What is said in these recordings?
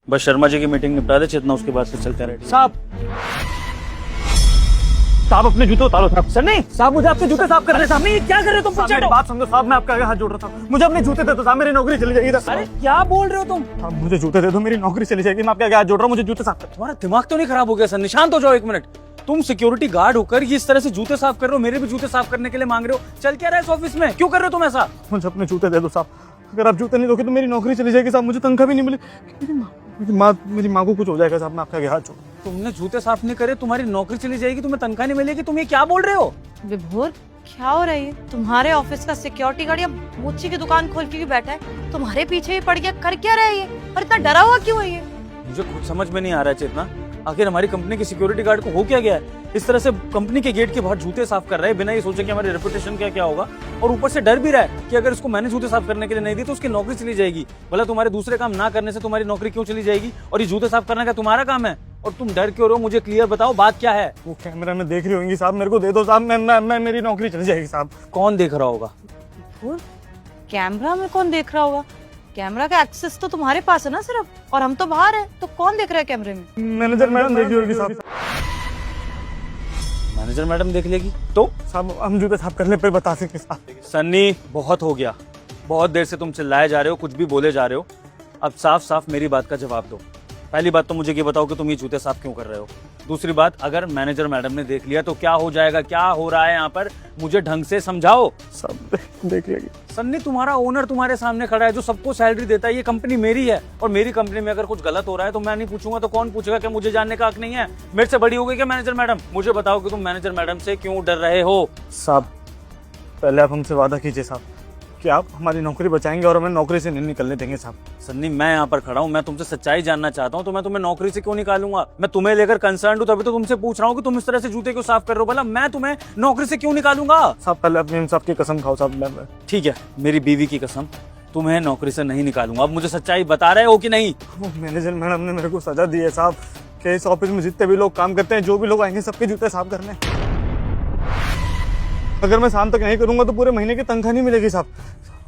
बस शर्मा जी की मीटिंग निपटा दे चेतना, उसके बाद से चलते हैं। साहब साहब अपने जूते उतारो साहब। सर नहीं साहब, मुझे आपके जूते साफ करने। साहब नहीं, क्या कर रहे हो तुम? साहब मेरी बात समझो साहब, मैं आपके आगे हाथ जोड़ रहा था। मुझे अपने जूते दे दो साहब, मेरी नौकरी चली जाएगी। अरे क्या बोल रहे हो तुम? साहब मुझे जूते दे दो, मेरी नौकरी चली जाएगी। मैं आपके आगे हाथ जोड़ रहा हूँ, मुझे जूते साफ कर। तुम्हारा दिमाग तो नहीं खराब हो गया? सर निशांत हो जाओ एक मिनट। तुम सिक्योरिटी गार्ड होकर ये इस तरह से जूते साफ कर रहे हो, मेरे भी जूते साफ करने के लिए मांग रहे हो। चल क्या रहा है इस ऑफिस में? क्यों कर रहे हो तुम ऐसा? मुझे अपने जूते दे दो साहब, अगर आप जूते नहीं दोगे तो मेरी नौकरी चली जाएगी साहब। मुझे तनख्वाह भी नहीं मिली, मेरी माँ को कुछ हो जाएगा साहब। मैं आपके आगे हाथ जोड़। तुमने जूते साफ नहीं करे, तुम्हारी नौकरी चली जाएगी, तुम्हें तनख्वाह नहीं मिलेगी। तुम ये क्या बोल रहे हो? विभोर क्या हो रहा है? तुम्हारे ऑफिस का सिक्योरिटी गार्ड या मोची की दुकान खोल के बैठा है, तुम्हारे पीछे ही पड़ गया। कर क्या रहा है ये? और इतना डरा हुआ क्यों है ये? मुझे खुद समझ में नहीं आ रहा है चेतना, आखिर हमारी कंपनी के सिक्योरिटी गार्ड को हो क्या गया है? इस तरह से कंपनी के गेट के बाहर जूते साफ कर रहा है बिना ये सोचे कि हमारी रेपुटेशन क्या क्या होगा, और ऊपर से डर भी रहा है कि अगर इसको मैंने जूते साफ करने के लिए नहीं दी तो उसकी नौकरी चली जाएगी। भला तुम्हारे दूसरे काम ना करने से तुम्हारी नौकरी क्यों चली जाएगी? और ये जूते साफ करने का तुम्हारा काम है और तुम डर क्यों रहे हो? मुझे क्लियर बताओ, बात क्या है? वो कैमरा में देख रही होंगी साहब, मेरे को दे दो साहब। मैं मेरी नौकरी चली जाएगी साहब। कौन देख रहा होगा? विभोर कैमरा में कौन देख रहा होगा? कैमरा का एक्सेस तो तुम्हारे पास है ना सिर्फ, और हम तो बाहर है, तो कौन देख रहा है कैमरे में? मैनेजर मैडम देख रही होगी साहब। मैनेजर मैडम देख लेगी तो? साहब हम जूते साफ करने पे बता सके साहब। सन्नी बहुत हो गया, बहुत देर से तुम चिल्लाए जा रहे हो, कुछ भी बोले जा रहे हो। अब साफ साफ मेरी बात का जवाब दो। पहली बात तो मुझे ये बताओ कि तुम ये जूते साफ क्यों कर रहे हो? दूसरी बात, अगर मैनेजर मैडम ने देख लिया तो क्या हो जाएगा? क्या हो रहा है यहाँ पर? मुझे ढंग से समझाओ। सब देख लेगी। सन्नी तुम्हारा ओनर तुम्हारे सामने खड़ा है जो सबको सैलरी देता है, ये कंपनी मेरी है, और मेरी कंपनी में अगर कुछ गलत हो रहा है तो मैं नहीं पूछूंगा तो कौन पूछेगा? क्या मुझे जानने का हक नहीं है? मेरे से बड़ी हो गई क्या मैनेजर मैडम? मुझे बताओ कि तुम मैनेजर मैडम से क्यों डर रहे हो? साहब पहले आप हमसे वादा कीजिए साहब कि आप हमारी नौकरी बचाएंगे और हमें नौकरी से नहीं निकलने देंगे साहब। सन्नी मैं यहाँ पर खड़ा हूँ, मैं तुमसे सच्चाई जानना चाहता हूँ, तो मैं तुम्हें नौकरी से क्यों निकालूंगा? मैं तुम्हें लेकर कंसर्न हूँ, तभी तो तुमसे पूछ रहा हूँ कि तुम इस तरह से जूते क्यों साफ कर रहे हो। भला मैं तुम्हें नौकरी से क्यों निकालूंगा? साहब पहले अपने साहब की कसम खाओ साहब। ठीक है, मेरी बीवी की कसम, तुम्हें नौकरी से नहीं निकालूंगा। अब मुझे सच्चाई बता रहे हो कि नहीं? वो मैनेजर मैडम ने मेरे को सजा दी है साहब कि इस ऑफिस में जितने भी लोग काम करते हैं, जो भी लोग आएंगे, सबके जूते साफ करने। अगर मैं शाम तक नहीं करूंगा तो पूरे महीने की तनख्वाह नहीं मिलेगी साहब।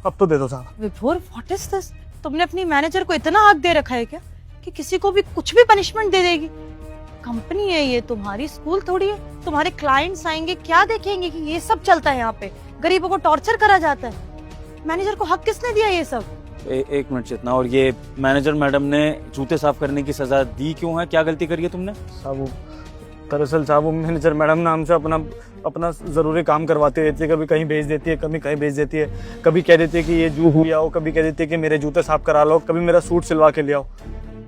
अब तो दे दो साहब। विभोर व्हाट इज दिस? तुमने अपनी मैनेजर को इतना हक दे रखा है क्या कि किसी को भी कुछ भी पनिशमेंट दे देगी? कंपनी है ये, तुम्हारी स्कूल थोड़ी है। तुम्हारे क्लाइंट्स आएंगे, क्या देखेंगे कि ये सब चलता है यहाँ पे? गरीबों को टॉर्चर करा जाता है। मैनेजर को हक किसने दिया ये सब? एक मिनट चेतना, और ये मैनेजर मैडम ने जूते साफ करने की सजा दी क्यों है? क्या गलती करी है तुमने? साहब वो दरअसल साहब वो मैनेजर मैडम ना हमसे अपना ज़रूरी काम करवाती रहती है। कभी कहीं भेज देती है, कभी कहीं भेज देती है। कभी कह देती है कि ये जू हुई आओ, कभी कह देती है कि मेरे जूते साफ करा लो, कभी मेरा सूट सिलवा के ले आओ।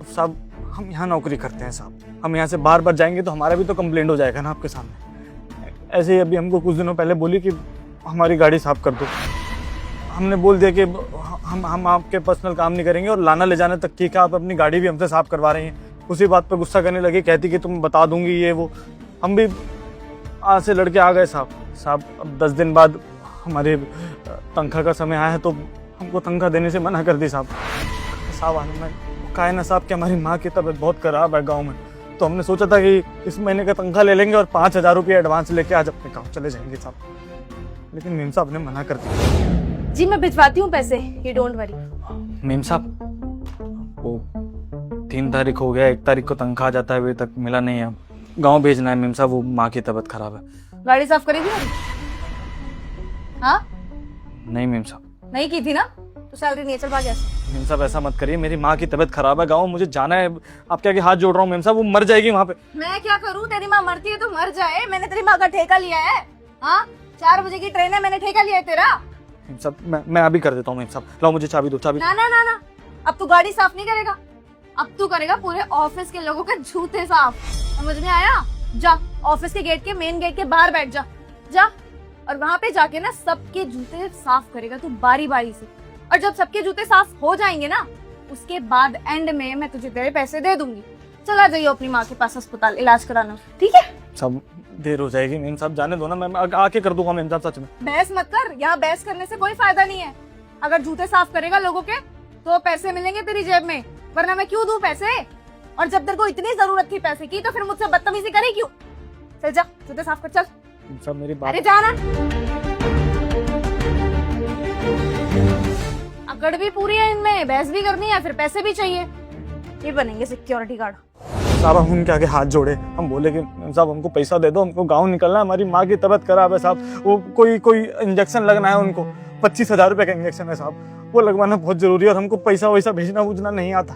साहब हम यहाँ नौकरी करते हैं साहब, हम यहाँ से बार बार जाएंगे तो हमारा भी तो कंप्लेंट हो जाएगा ना आपके सामने। ऐसे ही अभी हमको कुछ दिनों पहले बोली कि हमारी गाड़ी साफ कर दो। हमने बोल दिया कि हम आपके पर्सनल काम नहीं करेंगे, और लाना ले जाने तक ठीक है, आप अपनी गाड़ी भी हमसे साफ करवा रही हैं। उसी बात पर गुस्सा करने लगी, कहती कि तुम बता दूंगी ये वो। हम भी आज से लड़के आ गए साहब। अब 10 दिन बाद हमारे तनख्वाह का समय आया है तो हमको तनख्वाह देने से मना कर दी साहब। आने में कहा है ना साहब कि हमारी माँ की तबीयत बहुत खराब है गाँव में, तो हमने सोचा था कि इस महीने का तनख्वाह ले लेंगे और 5,000 रुपये एडवांस लेके आज अपने गाँव चले जाएंगे साहब, लेकिन मीम साहब ने मना कर दिया। जी मैं भिजवाती हूँ पैसे, ये डोंट वरी। मीम साहब वो 3 तारीख हो गया, 1 तारीख को तनख्वाह जाता है, अभी तक मिला नहीं है। गांव भेजना है मीम साहब, वो माँ की तबीयत खराब है। गाड़ी साफ करेगी? हाँ नहीं मीम साहब। नहीं की थी ना, तो सैलरी नहीं है, चल भाग यहाँ से। मीम साहब ऐसा मत करिए, मेरी माँ की तबीयत खराब है, गाँव मुझे जाना है। आपके आगे हाथ जोड़ रहा हूँ मीम साहब, वो मर जाएगी वहाँ पे। मैं क्या करूँ? तेरी माँ मरती है तो मर जाए, मैंने तेरी माँ का ठेका लिया है। हाँ 4 बजे की ट्रेन है, मैंने ठेका लिया है तेरा। मीम साहब मैं अभी कर देता हूँ मीम साहब, लाओ मुझे चाबी दो। चाबी ना ना ना ना, अब तू गाड़ी साफ नहीं करेगा, अब तू करेगा पूरे ऑफिस के लोगों के जूते साफ। समझ में आया? जा ऑफिस के गेट के मेन गेट के बाहर बैठ जा, और वहां पे जाके ना सबके जूते साफ करेगा तू बारी बारी से। और जब सबके जूते साफ हो जाएंगे ना, उसके बाद एंड में मैं तुझे तेरे पैसे दे दूंगी। चला जाइए अपनी माँ के पास अस्पताल इलाज कराना, ठीक है? सब देर हो जाएगी मीम साहब, जाने दो ना, मैं आके कर दूंगा मीम साहब। सच में बहस मत कर, यहाँ बहस करने से कोई फायदा नहीं है। अगर जूते साफ करेगा लोगों के तो पैसे मिलेंगे तेरी जेब में, वरना मैं क्यों दूं पैसे? और जब तेरे को इतनी जरूरत थी पैसे की तो फिर मुझसे बदतमीजी करे क्यों? चल जा जूते साफ कर, चल। सब मेरी बात। अरे जाना। अकड़ भी पूरी है इनमें, बहस भी करनी है, फिर पैसे भी चाहिए। ये बनेंगे सिक्योरिटी गार्ड। साहब हम उनके आगे हाथ जोड़े, हम बोले कि साहब हमको पैसा दे दो, हमको गाँव निकलना है, हमारी माँ की तबीयत खराब है साहब, वो कोई इंजेक्शन लगना है उनको, 25,000 रुपये का इंजेक्शन है साहब, वो लगवाना बहुत जरूरी है और हमको पैसा वैसा भेजना वूजना नहीं आता,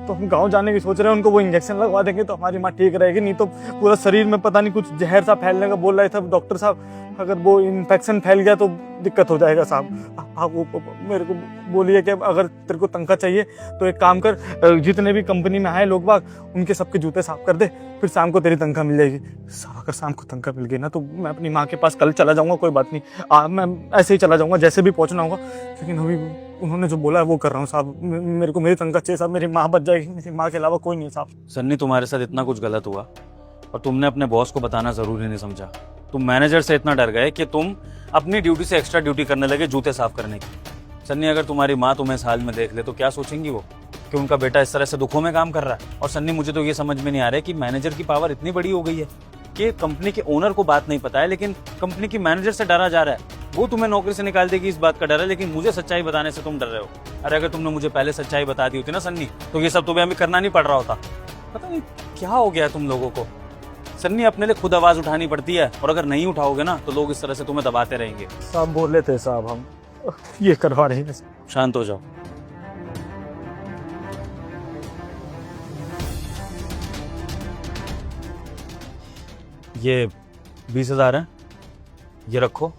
तो हम गांव जाने की सोच रहे हैं, उनको वो इंजेक्शन लगवा देंगे तो हमारी माँ ठीक रहेगी, नहीं तो पूरा शरीर में पता नहीं कुछ जहर सा फैलने का बोल रहे थे डॉक्टर साहब, अगर वो इन्फेक्शन फैल गया तो दिक्कत हो जाएगा साहब। आप वो मेरे को बोलिए कि अगर तेरे को तनख्वाह चाहिए तो एक काम कर, जितने भी कंपनी में आए लोग बाग उनके सबके जूते साफ कर दे, फिर शाम को तेरी तनख्वाह मिल जाएगी। साहब अगर शाम को तनख्वाह मिल गई ना तो मैं अपनी माँ के पास कल चला जाऊँगा, कोई बात नहीं, मैं ऐसे ही चला जाऊँगा जैसे भी पहुँचना होगा, लेकिन अभी उन्होंने जो बोला है वो कर रहा हूँ साहब, मेरे को मेरी तनख्वाह चाहिए साहब, मेरी माँ बच जाएगी, मेरी माँ के अलावा कोई नहीं है साहब। सन्नी तुम्हारे साथ इतना कुछ गलत हुआ और तुमने अपने बॉस को बताना जरूरी नहीं समझा, तुम मैनेजर से इतना डर गए कि तुम अपनी ड्यूटी से एक्स्ट्रा ड्यूटी करने लगे जूते साफ करने की। सन्नी अगर तुम्हारी माँ तुम्हें इस हाल में देख ले तो क्या सोचेंगी वो कि उनका बेटा इस तरह से दुखों में काम कर रहा है। और सन्नी मुझे तो ये समझ में नहीं आ रहा है कि मैनेजर की पावर इतनी बड़ी हो गई है कि कंपनी के ओनर को बात नहीं पता है लेकिन कंपनी की मैनेजर से डरा जा रहा है, वो तुम्हें नौकरी से निकाल देगी इस बात का डर है, लेकिन मुझे सच्चाई बताने से तुम डर रहे हो। अरे अगर तुमने मुझे पहले सच्चाई बता दी होती ना सन्नी तो ये सब तुम्हें अभी करना नहीं पड़ रहा होता। पता नहीं क्या हो गया तुम लोगों को। सन्नी अपने लिए खुद आवाज उठानी पड़ती है और अगर नहीं उठाओगे ना तो लोग इस तरह से तुम्हें दबाते रहेंगे। साहब बोले थे साहब हम ये करवा रहे हैं। शांत हो जाओ। ये 20,000 है, ये रखो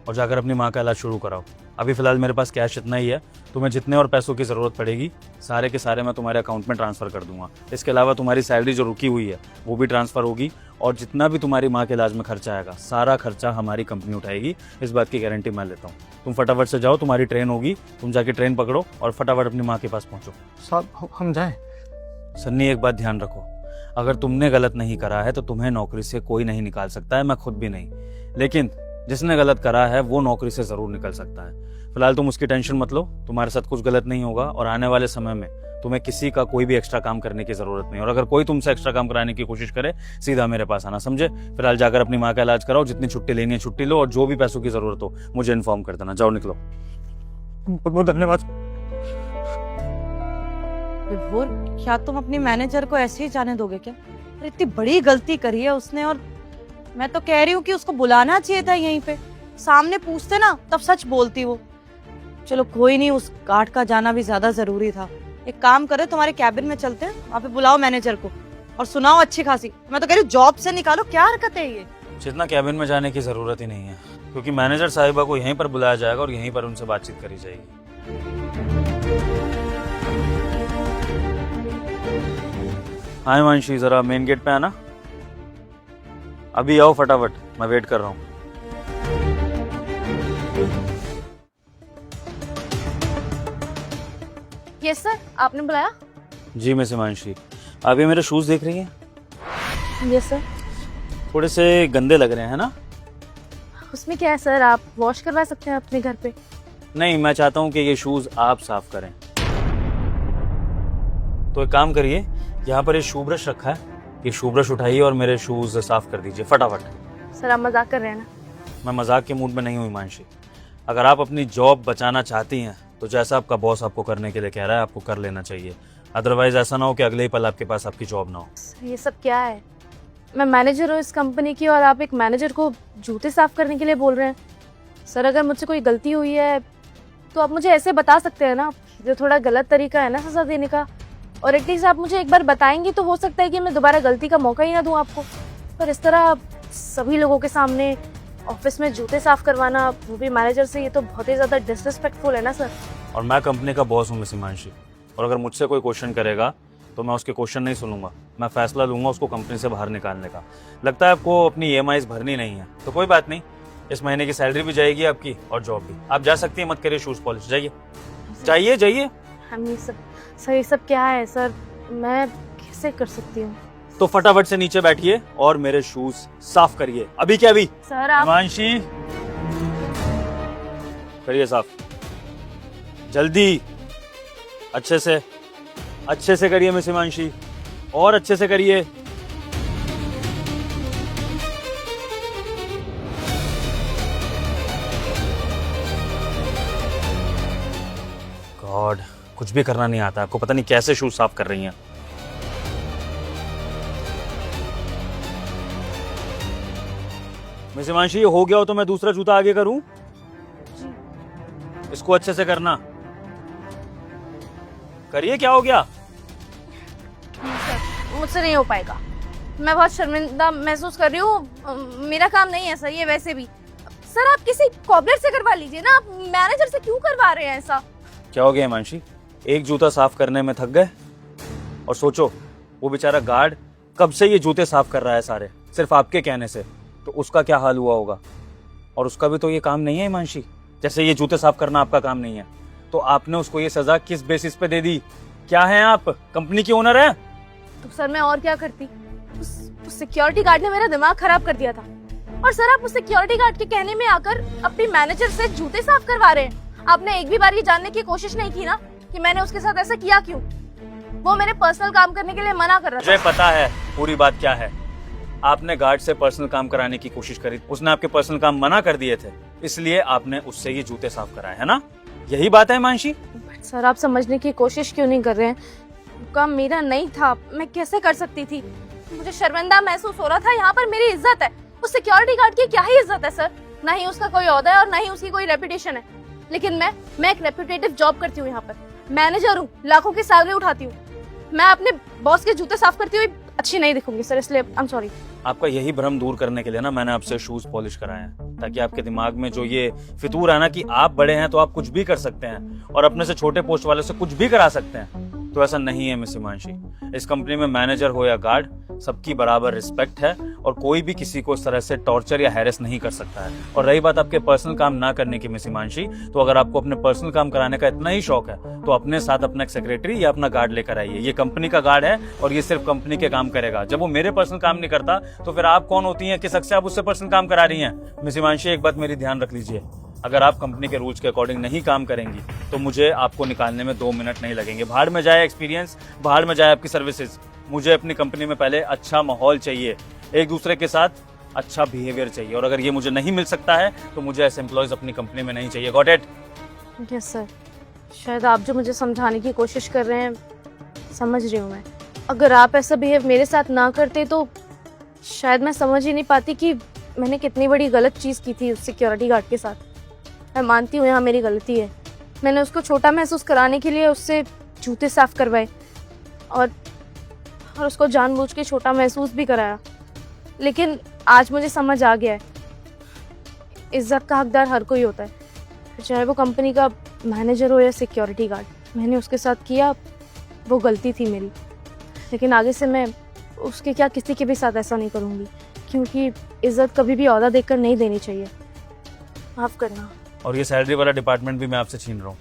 और जाकर अपनी माँ का इलाज शुरू कराओ। अभी फिलहाल मेरे पास कैश इतना ही है, तुम्हें जितने और पैसों की ज़रूरत पड़ेगी सारे के सारे मैं तुम्हारे अकाउंट में ट्रांसफ़र कर दूंगा। इसके अलावा तुम्हारी सैलरी जो रुकी हुई है वो भी ट्रांसफ़र होगी और जितना भी तुम्हारी माँ के इलाज में खर्चा आएगा सारा खर्चा हमारी कंपनी उठाएगी, इस बात की गारंटी मैं लेता हूँ। तुम फटाफट से जाओ, तुम्हारी ट्रेन होगी, तुम जाके ट्रेन पकड़ो और फटाफट अपनी माँ के पास पहुँचो। साहब हम जाएं? सन्नी एक बात ध्यान रखो, अगर तुमने गलत नहीं करा है तो तुम्हें नौकरी से कोई नहीं निकाल सकता है, मैं खुद भी नहीं, लेकिन जिसने गलत करा है वो नौकरी से जरूर निकल सकता है। फिलहाल तुम उसकी टेंशन मत लो, तुम्हारे साथ कुछ गलत नहीं होगा और आने वाले समय में तुम्हें किसी का कोई भी एक्स्ट्रा काम करने की जरूरत नहीं। और अगर कोई तुमसे एक्स्ट्रा काम कराने की कोशिश करे सीधा मेरे पास आना, समझे? फिलहाल जाकर अपनी माँ का इलाज कराओ, जितनी छुट्टी लेनी है छुट्टी लो और जो भी पैसों की जरूरत हो मुझे इन्फॉर्म कर देना। जाओ निकलो। बहुत बहुत धन्यवाद। विभोर, क्या तुम अपनी मैनेजर को ऐसे ही जाने दोगे क्या? अरे इतनी बड़ी गलती करी है उसने और मैं तो कह रही हूँ कि उसको बुलाना चाहिए था यहीं पे, सामने पूछते ना तब सच बोलती वो। चलो कोई नहीं, उस गार्ड का जाना भी ज्यादा जरूरी था। एक काम करे, तुम्हारे कैबिन में चलते हैं, वहाँ पे बुलाओ मैनेजर को और सुनाओ अच्छी खासी। मैं तो कह रही हूँ जॉब से निकालो, क्या हरकत है ये? जितना कैबिन में जाने की जरूरत ही नहीं है क्योंकि मैनेजर साहिबा को यहीं पर बुलाया जाएगा और यहीं पर उनसे बातचीत करी जाएगी। हाँ हिमांशी, जरा मेन गेट पे आना, अभी आओ फटाफट, मैं वेट कर रहा हूँ। यस सर, आपने बुलाया? जी मिस हिमांशी, आप ये मेरे शूज देख रही हैं? Yes sir. थोड़े से गंदे लग रहे हैं ना? उसमें क्या है सर, आप वॉश करवा सकते हैं अपने घर पे। नहीं, मैं चाहता हूँ कि ये शूज आप साफ करें। तो एक काम करिए, यहाँ पर ये शू ब्रश रखा है, ये शू ब्रश उठाइए और मेरे शूज साफ कर दीजिए फटाफट। सर आप मजाक कर रहे हैं ना? मैं मजाक के मूड में नहीं हूँ हिमांशी, अगर आप अपनी जॉब बचाना चाहती हैं तो जैसा आपका बॉस आपको करने के लिए कह रहा है आपको कर लेना चाहिए, अदरवाइज ऐसा ना हो कि अगले ही पल आपके पास आपकी जॉब ना हो। सर ये सब क्या है? मैं मैनेजर हूँ इस कंपनी की और आप एक मैनेजर को जूते साफ करने के लिए बोल रहे हैं। सर अगर मुझसे कोई गलती हुई है तो आप मुझे ऐसे बता सकते हैं ना, जो थोड़ा गलत तरीका है ना सजा देने का। और एटलीस्ट आप मुझे एक बार बताएंगे तो हो सकता है कि मैं दोबारा गलती का मौका ही ना दूं आपको। पर इस तरह सभी लोगों के सामने ऑफिस में जूते साफ करवाना, वो भी मैनेजर से, ये तो बहुत ही ज्यादा डिसरिस्पेक्टफुल है ना सर। और मैं कंपनी का बॉस हूँ मिस हिमांशी, और अगर मुझसे कोई क्वेश्चन करेगा तो मैं उसके क्वेश्चन नहीं सुनूंगा, मैं फैसला लूंगा उसको कंपनी से बाहर निकालने का। लगता है आपको अपनी EMIs भरनी नहीं है, तो कोई बात नहीं, इस महीने की सैलरी भी जाएगी आपकी और जॉब भी। आप जा सकती हैं, मत करिए शूज पॉलिश, जाइए जाइए जाइए। हम ये सब, सर ये सब क्या है सर, मैं कैसे कर सकती हूँ? तो फटाफट से नीचे बैठिए और मेरे शूज साफ करिए, अभी क्या अभी। सर आप हिमांशी करिए साफ, जल्दी, अच्छे से करिए मिस हिमांशी, और अच्छे से करिए। गॉड, कुछ भी करना नहीं आता आपको, पता नहीं कैसे शूज साफ कर रही हैं। मिस हिमांशी, ये हो गया हो तो मैं दूसरा जूता आगे करूं? इसको अच्छे से करना। करिए, क्या हो गया? सर मुझसे नहीं हो पाएगा, मैं बहुत शर्मिंदा महसूस कर रही हूँ। मेरा काम नहीं है सर ये वैसे भी। सर आप किसी कॉबलर से करवा लीजिए ना, आप मैनेजर से क्यों करवा रहे हैं ऐसा? क्या हो गया हिमांशी? एक जूता साफ करने में थक गए? और सोचो, वो बेचारा गार्ड कब से ये जूते साफ कर रहा है सारे, सिर्फ आपके कहने से, तो उसका क्या हाल हुआ होगा? और उसका भी तो ये काम नहीं है हिमांशी, जैसे ये जूते साफ करना आपका काम नहीं है, तो आपने उसको ये सजा किस बेसिस पे दे दी? क्या है आप, कंपनी की ओनर है? तो सर मैं और क्या करती? उस सिक्योरिटी गार्ड ने मेरा दिमाग खराब कर दिया था। और सर आप उस सिक्योरिटी गार्ड के कहने में आकर अपनी मैनेजर से जूते साफ करवा रहे हैं। आपने एक भी बार ये जानने की कोशिश नहीं की ना कि मैंने उसके साथ ऐसा किया क्यों? वो मेरे पर्सनल काम करने के लिए मना कर रहा था। मुझे पता है पूरी बात क्या है। आपने गार्ड से पर्सनल काम कराने की कोशिश करी, उसने आपके पर्सनल काम मना कर दिए थे, इसलिए आपने उससे ये जूते साफ कराए, है ना? यही बात है हिमांशी? सर आप समझने की कोशिश क्यों नहीं कर रहे हैं? काम मेरा नहीं था, मैं कैसे कर सकती थी? मुझे शर्मिंदा महसूस हो रहा था। यहाँ पर मेरी इज्जत है, उस सिक्योरिटी गार्ड की क्या ही इज्जत है सर? ना ही उसका कोई ओहदा है और ना ही उसकी कोई रेपुटेशन है। लेकिन मैं एक रेपुटेटिव जॉब करती हूँ, यहाँ पर मैनेजर हूँ, लाखों की सैलरी उठाती हूँ। मैं अपने बॉस के जूते साफ करती हुई अच्छी नहीं दिखूंगी सर, इसलिए आई एम सॉरी। आपका यही भ्रम दूर करने के लिए ना मैंने आपसे शूज पॉलिश कराए हैं, ताकि आपके दिमाग में जो ये फितूर है ना कि आप बड़े हैं तो आप कुछ भी कर सकते हैं और अपने से छोटे पोस्ट वाले से कुछ भी करा सकते हैं, तो ऐसा नहीं है मिस हिमांशी। इस कंपनी में मैनेजर हो या गार्ड, सबकी बराबर रिस्पेक्ट है और कोई भी किसी को इस तरह से टॉर्चर या हैरेस नहीं कर सकता है। और रही बात आपके पर्सनल काम ना करने की मिस हिमांशी, तो अगर आपको अपने पर्सनल काम कराने का इतना ही शौक है तो अपने साथ अपना एक सेक्रेटरी या अपना गार्ड लेकर आइए। ये कंपनी का गार्ड है और ये सिर्फ कंपनी के काम करेगा। जब वो मेरे पर्सनल काम नहीं करता तो फिर आप कौन होती हैं, किस हक से आप उससे पर्सनल काम करा रही हैं? मिस हिमांशी, एक बात मेरी ध्यान रख लीजिए, अगर आप कंपनी के रूल्स के अकॉर्डिंग नहीं काम करेंगी तो मुझे आपको निकालने में 2 मिनट नहीं लगेंगे। बाहर में जाए एक्सपीरियंस, बाहर में जाए आपकी सर्विसेज। मुझे अपनी कंपनी में पहले अच्छा माहौल चाहिए, एक दूसरे के साथ अच्छा बिहेवियर चाहिए, और अगर ये मुझे नहीं मिल सकता है तो मुझे ऐसे एम्प्लॉयज अपनी कंपनी में नहीं चाहिए। Got it? Yes sir. शायद आप जो मुझे समझाने की कोशिश कर रहे हैं समझ रही हूँ मैं। अगर आप ऐसा बिहेव मेरे साथ ना करते तो शायद मैं समझ ही नहीं पाती कि मैंने कितनी बड़ी गलत चीज़ की थी उस सिक्योरिटी गार्ड के साथ। मैं मानती हूँ यहाँ मेरी गलती है, मैंने उसको छोटा महसूस कराने के लिए उससे जूते साफ करवाए और उसको जानबूझ के छोटा महसूस भी कराया। लेकिन आज मुझे समझ आ गया है, इज्जत का हकदार हर कोई होता है, चाहे वो कंपनी का मैनेजर हो या सिक्योरिटी गार्ड। मैंने उसके साथ किया, वो गलती थी मेरी, लेकिन आगे से मैं उसके क्या किसी के भी साथ ऐसा नहीं करूँगी, क्योंकि इज्जत कभी भी ओहदा देखकर नहीं देनी चाहिए। माफ़ करना। और ये सैलरी वाला डिपार्टमेंट भी मैं आपसे छीन रहा हूँ,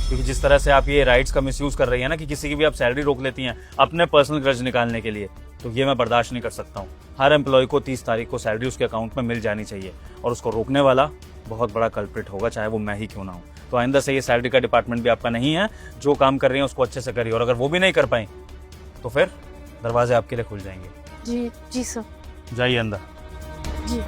क्योंकि जिस तरह से आप ये राइट्स का मिसयूज कर रही है ना कि किसी की भी आप सैलरी रोक लेती हैं अपने पर्सनल ग्रज निकालने के लिए, तो ये मैं बर्दाश्त नहीं कर सकता हूँ। हर एम्प्लॉय को 30 तारीख को सैलरी उसके अकाउंट में मिल जानी चाहिए, और उसको रोकने वाला बहुत बड़ा कल्प्रिट होगा, चाहे वो मैं ही क्यों ना हूँ। तो आइंदा से ये सैलरी का डिपार्टमेंट भी आपका नहीं है। जो काम कर रही है उसको अच्छे से करिए, और अगर वो भी नहीं कर पाई तो फिर दरवाजे आपके लिए खुल जाएंगे। जी सर। जाइए अंदर। जी।